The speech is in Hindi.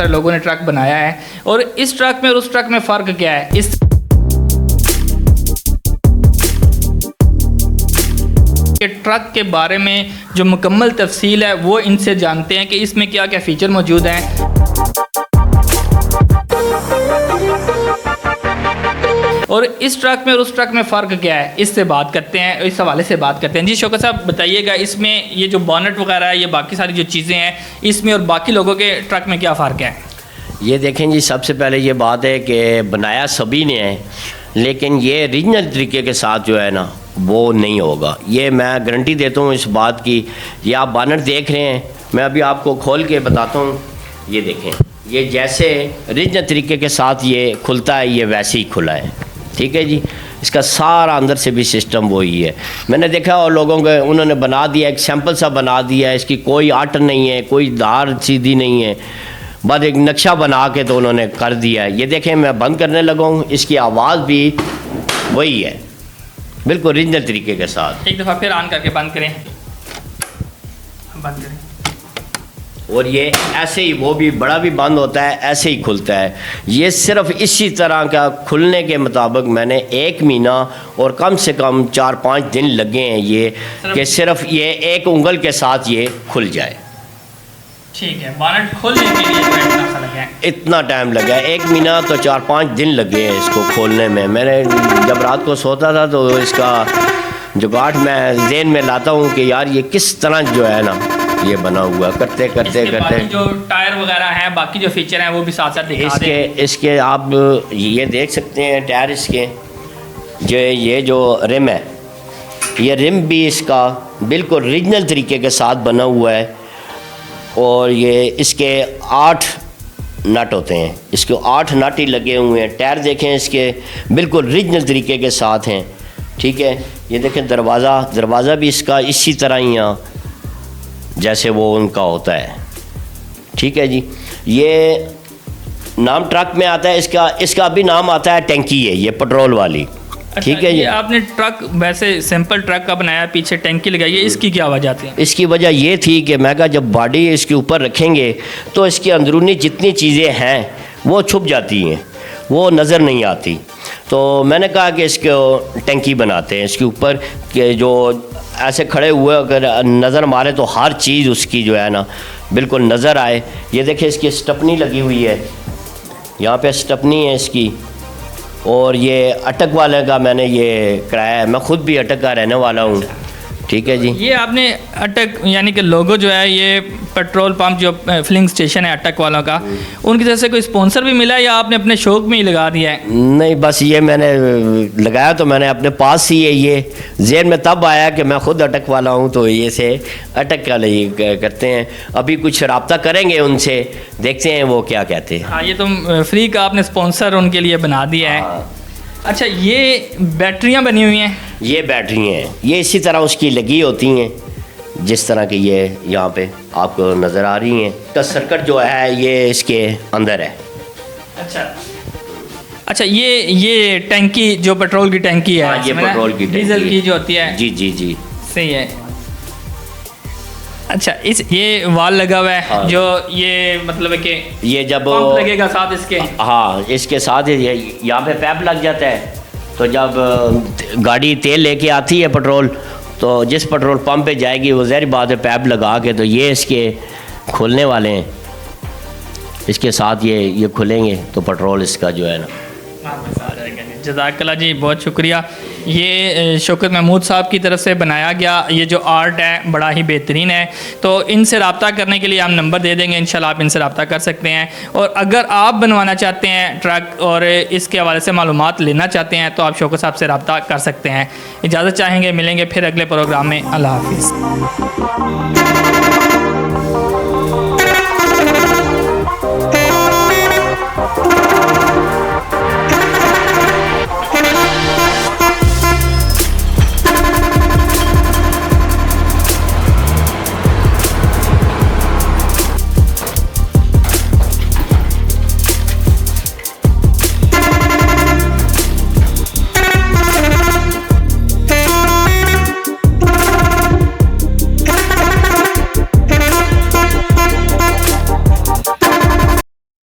लोगों ने ट्रक बनाया है, और इस ट्रक में और उस ट्रक में फ़र्क क्या है, इस ट्रक के बारे में जो मुकम्मल तफसील है वो इनसे जानते हैं कि इसमें क्या क्या फ़ीचर मौजूद हैं। और इस ट्रक में और उस ट्रक में फ़र्क क्या है, इससे बात करते हैं, इस हवाले से बात करते हैं। जी शौकत साहब बताइएगा, इसमें ये जो बॉनेट वगैरह है, ये बाकी सारी जो चीज़ें हैं, इसमें और बाकी लोगों के ट्रक में क्या फ़र्क है? ये देखें जी, सबसे पहले ये बात है कि बनाया सभी ने है, लेकिन ये रीजनल तरीके के साथ जो है ना वो नहीं होगा। ये मैं गारंटी देता हूँ इस बात की। ये आप बॉनेट देख रहे हैं, मैं अभी आपको खोल के बताता हूँ। ये देखें, ये जैसे रीजनल तरीके के साथ ये खुलता है, ये वैसे ही खुला है। ठीक है जी, इसका सारा अंदर से भी सिस्टम वही है। मैंने देखा और लोगों के उन्होंने बना दिया, एक सैंपल सा बना दिया है, इसकी कोई आट नहीं है, कोई धार सीधी नहीं है, बस एक नक्शा बना के तो उन्होंने कर दिया है। ये देखें, मैं बंद करने लगा हूँ, इसकी आवाज़ भी वही है, बिल्कुल रीजनल तरीके के साथ। एक दफ़ा फिर ऑन करके बंद करें, बंद करें। और ये ऐसे ही, वो भी बड़ा भी बंद होता है, ऐसे ही खुलता है। ये सिर्फ इसी तरह का खुलने के मुताबिक मैंने 1 महीना और कम से कम 4-5 दिन लगे हैं ये कि सिर्फ ये एक उंगल के साथ ये खुल जाए। ठीक है, बॉनेट खोलने के लिए इतना सा लगा है? इतना टाइम लगा है, 1 महीना तो 4-5 दिन लगे हैं इसको खोलने में। मैंने जब रात को सोता था तो इसका जुगाड़ मैं ज़हन में लाता हूँ कि यार ये किस तरह जो है ना ये बना हुआ, करते करते जो टायर वगैरह हैं, बाकी जो फीचर हैं वो भी साथ साथ दिखा दें। इसके आप ये देख सकते हैं टायर इसके, जो ये जो रिम है, ये रिम भी इसका बिल्कुल रीजनल तरीके के साथ बना हुआ है। और ये इसके 8 नट होते हैं, इसके 8 नट ही लगे हुए हैं। टायर देखें इसके बिल्कुल रीजनल तरीके के साथ हैं। ठीक है, ये देखें दरवाज़ा भी इसका इसी तरह ही यहाँ जैसे वो उनका होता है। ठीक है जी, ये नाम ट्रक में आता है इसका भी नाम आता है टैंकी है, ये पेट्रोल वाली। ठीक है जी, आपने ट्रक वैसे सिंपल ट्रक का बनाया, पीछे टैंकी लगाई है, इसकी क्या वजह थी? इसकी वजह ये थी कि मैं कहा जब बॉडी इसके ऊपर रखेंगे तो इसके अंदरूनी जितनी चीज़ें हैं वो छुप जाती हैं, वो नज़र नहीं आती। तो मैंने कहा कि इसको टैंकी बनाते हैं इसके ऊपर, कि जो ऐसे खड़े हुए अगर नज़र मारे तो हर चीज़ उसकी जो है ना बिल्कुल नज़र आए। ये देखिए, इसकी स्टपनी लगी हुई है, यहाँ पे स्टपनी है इसकी। और ये अटक वाले का मैंने ये कराया है, मैं ख़ुद भी अटक का रहने वाला हूँ। ठीक है जी, ये आपने अटक यानी कि लोगो जो है, ये पेट्रोल पंप जो फिलिंग स्टेशन है अटक वालों का, उनकी तरफ से कोई स्पॉन्सर भी मिला है या आपने अपने शौक में ही लगा दिया है? नहीं, बस ये मैंने लगाया तो मैंने अपने पास ही है। ये ज़हन में तब आया कि मैं ख़ुद अटक वाला हूँ, तो ये से अटक का लिए करते हैं। अभी कुछ रब्ता करेंगे उनसे, देखते हैं वो क्या कहते हैं। हाँ, ये तो फ्री का आपने स्पॉन्सर उनके लिए बना दिया है। अच्छा, ये बैटरियाँ बनी हुई हैं? ये बैटरी हैं, ये इसी तरह उसकी लगी होती हैं जिस तरह की ये यहाँ पे आपको नज़र आ रही हैं। तो सर्किट जो है ये इसके अंदर है। अच्छा, ये टैंकी जो पेट्रोल की टैंकी है? हाँ, ये पेट्रोल की, डीजल की जो होती है। जी जी जी, सही है। अच्छा, ये वाल लगा हुआ है। हाँ, जो ये मतलब है कि ये जब पंप लगेगा साथ इसके? हाँ, इसके साथ यहाँ पे पैप लग जाता है। तो जब गाड़ी तेल लेके आती है पेट्रोल, तो जिस पेट्रोल पंप पे जाएगी वो ज़ाहिर बात है पैप लगा के, तो ये इसके खुलने वाले हैं, इसके साथ ये खुलेंगे तो पेट्रोल इसका जो है ना जज़ाकल्लाह जी, बहुत शुक्रिया। ये शौकत महमूद साहब की तरफ से बनाया गया ये जो आर्ट है बड़ा ही बेहतरीन है। तो इनसे रब्ता करने के लिए हम नंबर दे देंगे, इंशाल्लाह आप इनसे रब्ता कर सकते हैं। और अगर आप बनवाना चाहते हैं ट्रक और इसके हवाले से मालूमात लेना चाहते हैं तो आप शौकत साहब से रब्ता कर सकते हैं। इजाज़त चाहेंगे, मिलेंगे फिर अगले प्रोग्राम में। अल्लाह हाफिज़।